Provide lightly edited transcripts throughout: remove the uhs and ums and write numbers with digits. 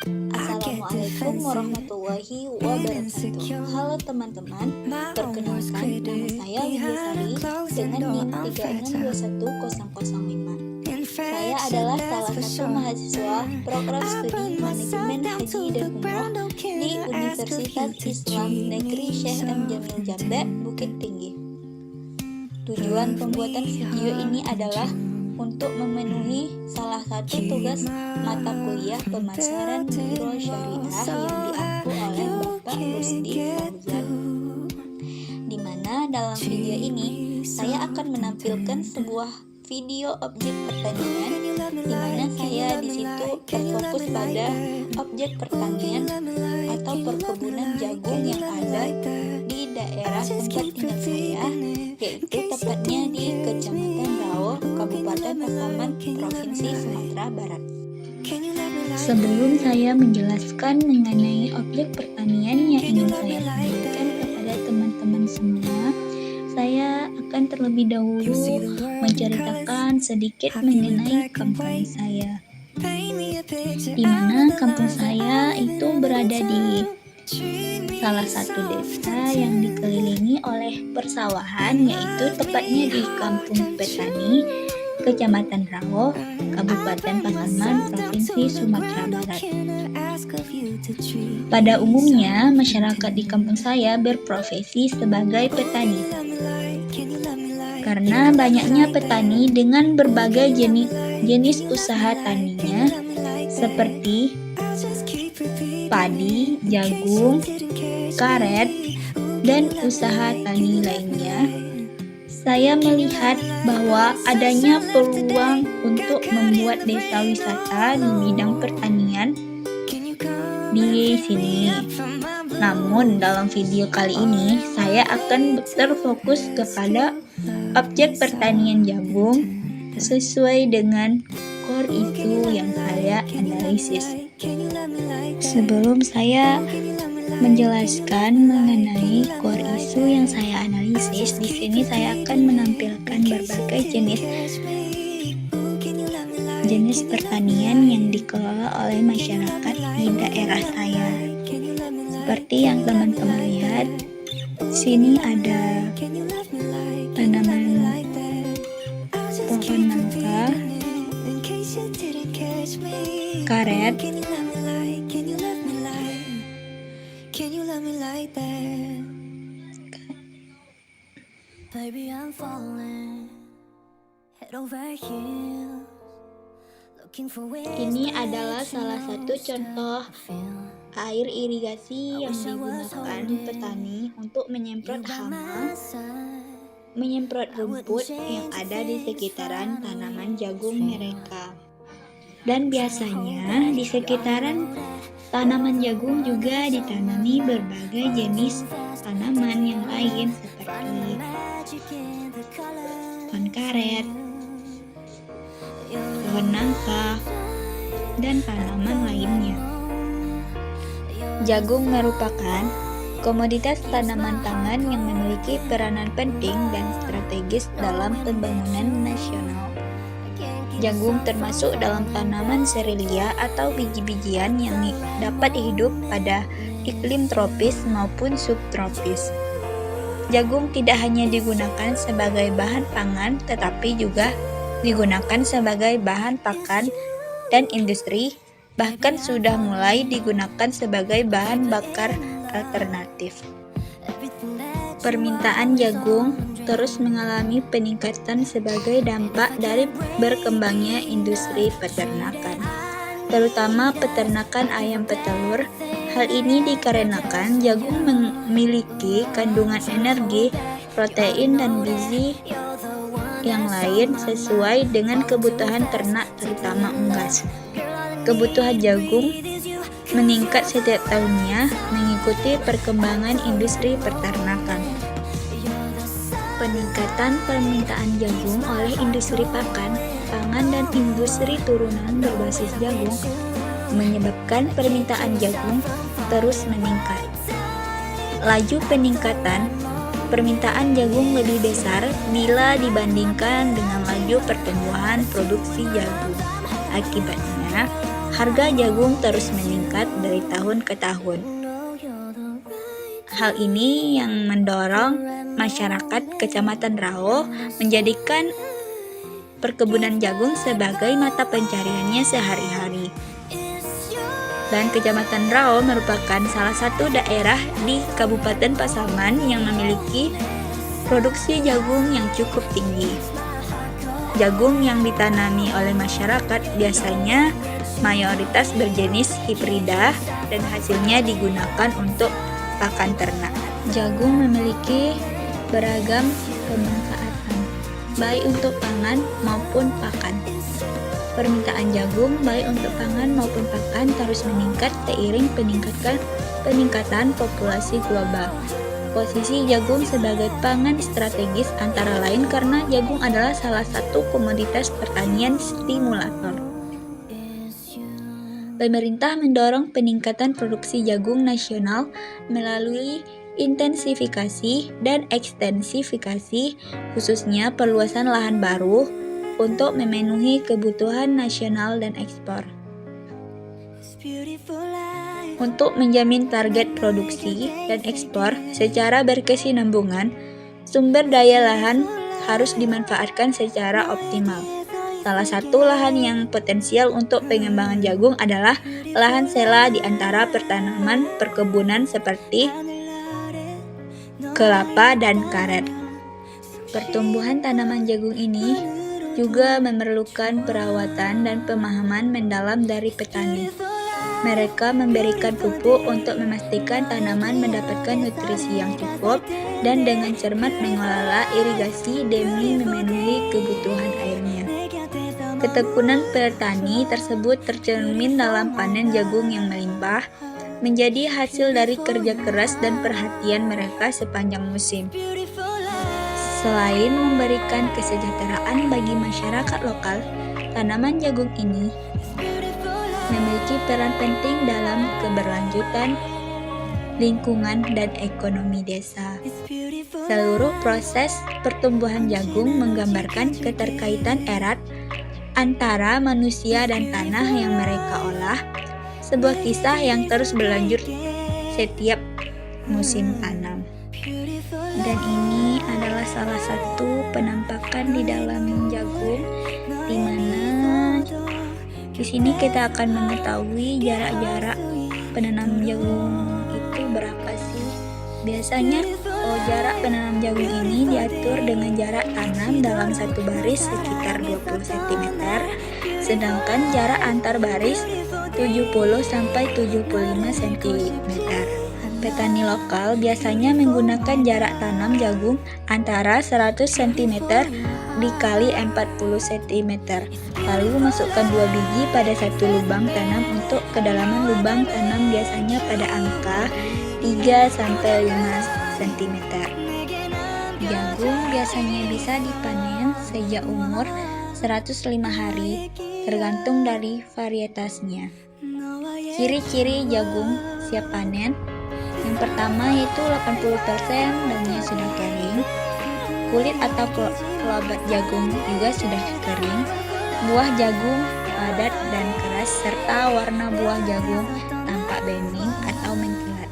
Assalamualaikum warahmatullahi wabarakatuh. Halo teman-teman, perkenalkan nama saya Widya Sari dengan NIM 36210005. Saya adalah salah satu mahasiswa program studi Manajemen Haji dan Umroh di Universitas Islam Negeri Syekh M. Jamil Jambe, Bukit Tinggi. Tujuan pembuatan video ini adalah untuk memenuhi salah satu tugas mata kuliah pemasaran biro syariah yang diampu oleh Bapak Rusdi Fauzan. Di mana dalam video ini saya akan menampilkan sebuah video objek pertanian, di mana saya di situ terfokus pada objek pertanian atau perkebunan jagung yang ada di daerah tempat tinggal saya, yaitu tepatnya di Kecamatan Rawo, Kabupaten Pasaman, Provinsi Sumatera Barat. Sebelum saya menjelaskan mengenai objek pertanian yang ingin saya sampaikan kepada teman-teman semua, saya akan terlebih dahulu menceritakan sedikit mengenai kampung saya. Di mana kampung saya itu berada di salah satu desa yang dikelilingi oleh persawahan, yaitu tepatnya di Kampung Petani, Kecamatan Rawo, Kabupaten Pasaman, Provinsi Sumatera Barat. Pada umumnya, masyarakat di kampung saya berprofesi sebagai petani. Karena banyaknya petani dengan berbagai jenis usaha taninya, seperti padi, jagung, karet, dan usaha tani lainnya, saya melihat bahwa adanya peluang untuk membuat desa wisata di bidang pertanian di sini. Namun dalam video kali ini saya akan terfokus kepada objek pertanian jagung sesuai dengan core isu yang saya analisis. Sebelum saya menjelaskan mengenai core isu yang saya analisis, di sini saya akan menampilkan berbagai jenis pertanian yang dikelola oleh masyarakat di daerah saya. Seperti yang teman-teman lihat, sini ada tanaman pohon nangka, karet, ini adalah salah satu contoh air irigasi yang digunakan petani untuk menyemprot hama, menyemprot rumput yang ada di sekitaran tanaman jagung mereka. Dan biasanya di sekitaran tanaman jagung juga ditanami berbagai jenis tanaman yang lain seperti pohon karet, pohon nangka, dan tanaman lainnya. Jagung merupakan komoditas tanaman pangan yang memiliki peranan penting dan strategis dalam pembangunan nasional. Jagung termasuk dalam tanaman serelia atau biji-bijian yang dapat hidup pada iklim tropis maupun subtropis. Jagung tidak hanya digunakan sebagai bahan pangan, tetapi juga digunakan sebagai bahan pakan dan industri, bahkan sudah mulai digunakan sebagai bahan bakar alternatif. Permintaan jagung terus mengalami peningkatan sebagai dampak dari berkembangnya industri peternakan, terutama peternakan ayam petelur. Hal ini dikarenakan jagung memiliki kandungan energi, protein, dan gizi yang lain sesuai dengan kebutuhan ternak, terutama unggas. Kebutuhan jagung meningkat setiap tahunnya mengikuti perkembangan industri peternakan. Peningkatan permintaan jagung oleh industri pakan, pangan, dan industri turunan berbasis jagung menyebabkan permintaan jagung terus meningkat. Laju peningkatan permintaan jagung lebih besar bila dibandingkan dengan laju pertumbuhan produksi jagung. Akibatnya, harga jagung terus meningkat dari tahun ke tahun. Hal ini yang mendorong masyarakat Kecamatan Rao menjadikan perkebunan jagung sebagai mata pencariannya sehari-hari. Dan Kecamatan Rao merupakan salah satu daerah di Kabupaten Pasaman yang memiliki produksi jagung yang cukup tinggi. Jagung yang ditanami oleh masyarakat biasanya mayoritas berjenis hibrida dan hasilnya digunakan untuk pakan ternak. Jagung memiliki beragam pemanfaatan, baik untuk pangan maupun pakan. Permintaan jagung baik untuk pangan maupun pakan terus meningkat seiring peningkatan populasi global. Posisi jagung sebagai pangan strategis antara lain karena jagung adalah salah satu komoditas pertanian stimulator. Pemerintah mendorong peningkatan produksi jagung nasional melalui intensifikasi dan ekstensifikasi, khususnya perluasan lahan baru untuk memenuhi kebutuhan nasional dan ekspor. Untuk menjamin target produksi dan ekspor secara berkesinambungan, sumber daya lahan harus dimanfaatkan secara optimal. Salah satu lahan yang potensial untuk pengembangan jagung adalah lahan sela di antara pertanaman perkebunan seperti kelapa dan karet. Pertumbuhan tanaman jagung ini juga memerlukan perawatan dan pemahaman mendalam dari petani. Mereka memberikan pupuk untuk memastikan tanaman mendapatkan nutrisi yang cukup dan dengan cermat mengelola irigasi demi memenuhi kebutuhan airnya. Ketekunan petani tersebut tercermin dalam panen jagung yang melimpah, menjadi hasil dari kerja keras dan perhatian mereka sepanjang musim. Selain memberikan kesejahteraan bagi masyarakat lokal, tanaman jagung ini memiliki peran penting dalam keberlanjutan lingkungan dan ekonomi desa. Seluruh proses pertumbuhan jagung menggambarkan keterkaitan erat antara manusia dan tanah yang mereka olah, sebuah kisah yang terus berlanjut setiap musim tanam. Dan ini adalah salah satu penampakan di dalam jagung, di mana di sini kita akan mengetahui jarak-jarak penanam jagung itu berapa sih. Biasanya jarak penanam jagung ini diatur dengan jarak tanam dalam satu baris sekitar 20 cm, sedangkan jarak antar baris 70-75 cm. Petani lokal biasanya menggunakan jarak tanam jagung antara 100 cm dikali 40 cm. Lalu masukkan 2 biji pada satu lubang tanam untuk kedalaman lubang tanam biasanya pada angka 3-5 cm. Jagung biasanya bisa dipanen sejak umur 105 hari, tergantung dari varietasnya. Ciri-ciri jagung siap panen. Yang pertama yaitu 80% daunnya sudah kering, kulit atau kelabat jagung juga sudah kering, buah jagung padat dan keras, serta warna buah jagung tampak bening atau mengkilat.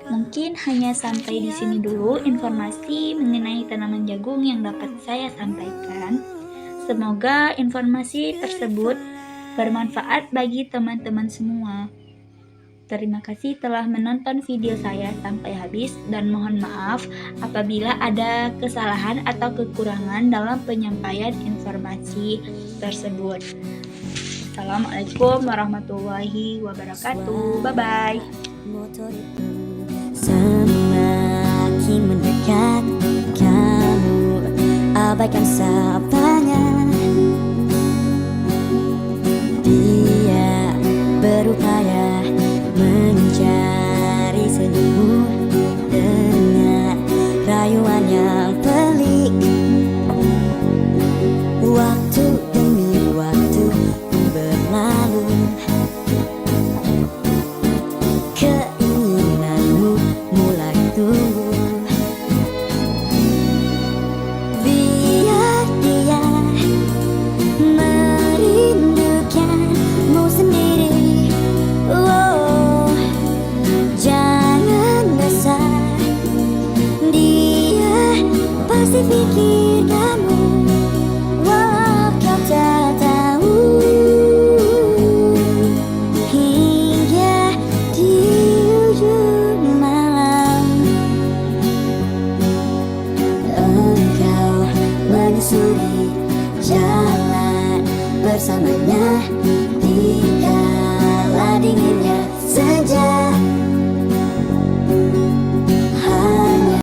Mungkin hanya sampai di sini dulu informasi mengenai tanaman jagung yang dapat saya sampaikan. Semoga informasi tersebut bermanfaat bagi teman-teman semua. Terima kasih telah menonton video saya sampai habis dan mohon maaf apabila ada kesalahan atau kekurangan dalam penyampaian informasi tersebut. Assalamualaikum warahmatullahi wabarakatuh. Bye-bye. Semakin mendekat kamu abaikan sapanya. Dia berupaya mencari senyummu dengan rayuan yang pelik. Waktu demi waktu berlalu, keinginanmu mulai tumbuh. Biar dia pasti pikirkanmu, walau kau tak tahu. Hingga di ujung malam engkau menyusuri jalan bersamanya di kala dinginnya